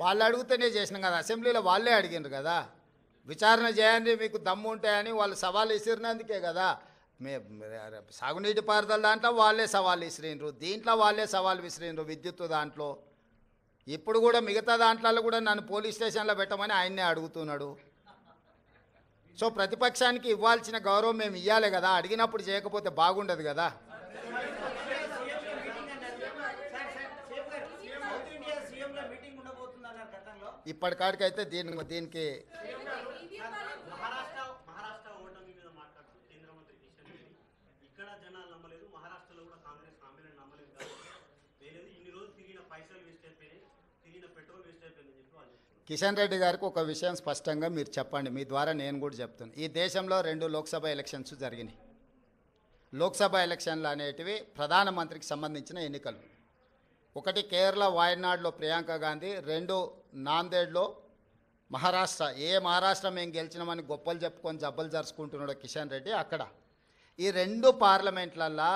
వాళ్ళు అడిగితేనే చేసినాం కదా, అసెంబ్లీలో వాళ్ళే అడిగినారు కదా, విచారణ చేయండి మీకు దమ్ము ఉంటాయని వాళ్ళు సవాల్ విసిరినందుకే కదా. సాగునీటి పారుదల దాంట్లో వాళ్ళే సవాల్ విసిరినరు, దీంట్లో వాళ్ళే సవాల్ విసిరినరు, విద్యుత్ దాంట్లో. ఇప్పుడు కూడా మిగతా దాంట్లో కూడా నన్ను పోలీస్ స్టేషన్లో పెట్టమని ఆయన్నే అడుగుతున్నాడు. సో ప్రతిపక్షానికి ఇవ్వాల్సిన గౌరవం మేము ఇవ్వాలి కదా, అడిగినప్పుడు చేయకపోతే బాగుండదు కదా. ఇప్పటికాడికైతే దీనికి కిషన్ రెడ్డి గారికి ఒక విషయం స్పష్టంగా మీరు చెప్పండి, మీ ద్వారా నేను కూడా చెప్తాను. ఈ దేశంలో 2 లోక్సభ ఎలక్షన్స్ జరిగినాయి. లోక్సభ ఎలక్షన్లు అనేటివి ప్రధానమంత్రికి సంబంధించిన ఎన్నికలు. ఒకటి కేరళ వాయనాడ్లో ప్రియాంక గాంధీ, 2 నాందేడ్లో మహారాష్ట్ర. మహారాష్ట్ర మేము గెలిచినామని గొప్పలు చెప్పుకొని జబ్బలు జరుచుకుంటున్నాడు కిషన్ రెడ్డి. అక్కడ ఈ 2 పార్లమెంట్లల్లో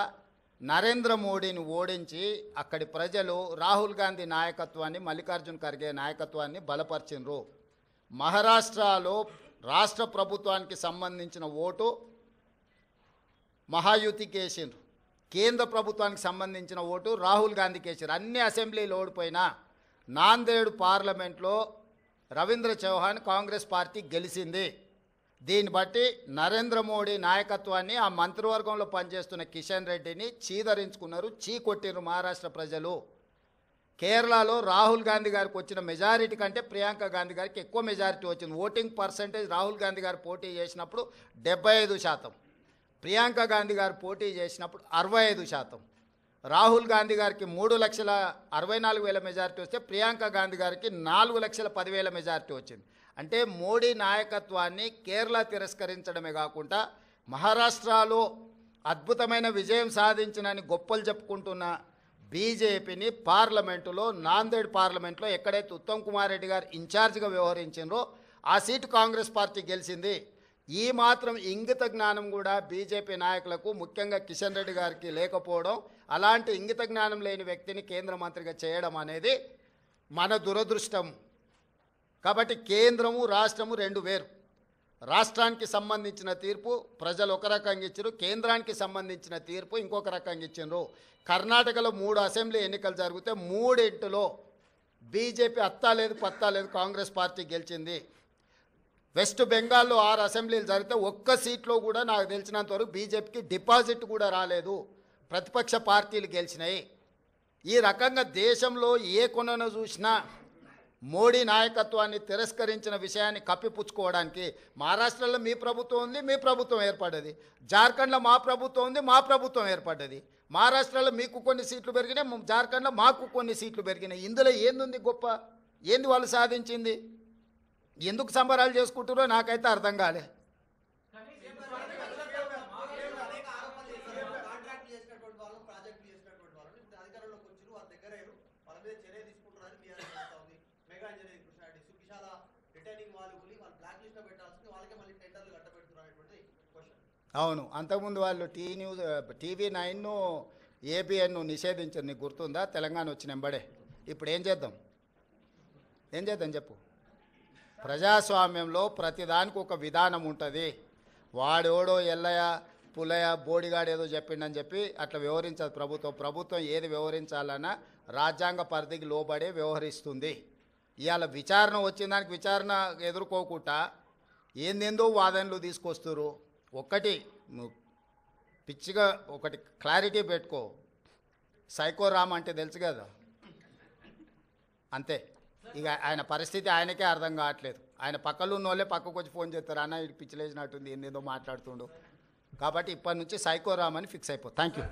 నరేంద్ర మోడీని ఓడించి అక్కడి ప్రజలు రాహుల్ గాంధీ నాయకత్వాన్ని, మల్లికార్జున్ ఖర్గే నాయకత్వాన్ని బలపరిచినరు. మహారాష్ట్రలో రాష్ట్ర ప్రభుత్వానికి సంబంధించిన ఓటు మహాయుతికి వేసిండ్రు, కేంద్ర ప్రభుత్వానికి సంబంధించిన ఓటు రాహుల్ గాంధీకి వేసారు. అన్ని అసెంబ్లీలు ఓడిపోయినా నాందేడ్ పార్లమెంట్లో రవీంద్ర చౌహాన్ కాంగ్రెస్ పార్టీ గెలిచింది. దీన్ని బట్టి నరేంద్ర మోడీ నాయకత్వాన్ని, ఆ మంత్రివర్గంలో పనిచేస్తున్న కిషన్ రెడ్డిని చీదరించుకున్నారు, చీకొట్టిరు మహారాష్ట్ర ప్రజలు. కేరళలో రాహుల్ గాంధీ గారికి వచ్చిన మెజారిటీ కంటే ప్రియాంక గాంధీ గారికి ఎక్కువ మెజారిటీ వచ్చింది. ఓటింగ్ పర్సంటేజ్ రాహుల్ గాంధీ గారు పోటీ చేసినప్పుడు 75%, ప్రియాంక గాంధీ గారు పోటీ చేసినప్పుడు 65%. రాహుల్ గాంధీ గారికి 3,64,000 మెజారిటీ వస్తే ప్రియాంక గాంధీ గారికి 4,10,000 మెజారిటీ వచ్చింది. అంటే మోడీ నాయకత్వాన్ని కేరళ తిరస్కరించడమే కాకుండా మహారాష్ట్రలో అద్భుతమైన విజయం సాధించినని గొప్పలు చెప్పుకుంటున్న బీజేపీని పార్లమెంటులో, నాందేడ్ పార్లమెంట్లో ఎక్కడైతే ఉత్తమ్ కుమార్ రెడ్డి గారు ఇన్ఛార్జిగా వ్యవహరించారో ఆ సీటు కాంగ్రెస్ పార్టీ గెలిచింది. ఈ మాత్రం ఇంగిత జ్ఞానం కూడా బీజేపీ నాయకులకు, ముఖ్యంగా కిషన్ రెడ్డి గారికి లేకపోవడం, అలాంటి ఇంగిత జ్ఞానం లేని వ్యక్తిని కేంద్ర మంత్రిగా చేయడం అనేది మన దురదృష్టం. కాబట్టి కేంద్రము రాష్ట్రము 2 వేరు. రాష్ట్రానికి సంబంధించిన తీర్పు ప్రజలు ఒక రకంగా ఇచ్చారు, కేంద్రానికి సంబంధించిన తీర్పు ఇంకొక రకంగా ఇచ్చారు. కర్ణాటకలో 3 అసెంబ్లీ ఎన్నికలు జరిగితే 3 బీజేపీ అత్తా లేదు పత్తా లేదు కాంగ్రెస్ పార్టీ గెలిచింది. వెస్ట్ బెంగాల్లో 6 అసెంబ్లీలు జరిగితే ఒక్క సీట్లో కూడా నాకు తెలిసినంత వరకు బీజేపీకి డిపాజిట్ కూడా రాలేదు, ప్రతిపక్ష పార్టీలు గెలిచినాయి. ఈ రకంగా దేశంలో ఏ కొనను చూసినా మోడీ నాయకత్వాన్ని తిరస్కరించిన విషయాన్ని కప్పిపుచ్చుకోవడానికి మహారాష్ట్రలో మీ ప్రభుత్వం ఉంది, మీ ప్రభుత్వం ఏర్పడ్డది. జార్ఖండ్లో మా ప్రభుత్వం ఉంది, మా ప్రభుత్వం ఏర్పడ్డది. మహారాష్ట్రలో మీకు కొన్ని సీట్లు పెరిగినాయి, జార్ఖండ్లో మాకు కొన్ని సీట్లు పెరిగినాయి. ఇందులో ఏంది గొప్ప, ఏంది వాళ్ళు సాధించింది? ఎందుకు సంబరాలు చేసుకుంటారో నాకైతే అర్థం కాలే. అవును, అంతకుముందు వాళ్ళు TV9 ABN నిషేధించారు, నీకు గుర్తుందా? తెలంగాణ వచ్చిన వెంబడే. ఇప్పుడు ఏం చేద్దాం చెప్పు. ప్రజాస్వామ్యంలో ప్రతిదానికి ఒక విధానం ఉంటుంది. వాడోడో ఎల్లయ్య పుల్లయ్య బోడిగాడు ఏదో చెప్పిండని చెప్పి అట్లా వ్యవహరించదు ప్రభుత్వం ఏది వ్యవహరించాలన్నా రాజ్యాంగ పరిధికి లోబడే వ్యవహరిస్తుంది. ఇవాళ విచారణ వచ్చిన దానికి విచారణ ఎదుర్కోకుండా ఏందేందో వాదనలు తీసుకొస్తారు. ఒకటి పిచ్చిగా ఒకటి క్లారిటీ పెట్టుకో, సైకో రామ్ అంటే తెలుసు కదా, అంతే. ఇక ఆయన పరిస్థితి ఆయనకే అర్థం కావట్లేదు. ఆయన పక్కలో ఉన్న వాళ్ళే పక్కకు వచ్చి ఫోన్ చేస్తారు, అన్న ఇటు పిచ్చిలేసినట్టుంది, ఏందేదో మాట్లాడుతుండు. కాబట్టి ఇప్పటి నుంచి సైకో రామ్ అని ఫిక్స్ అయిపో. Thank you.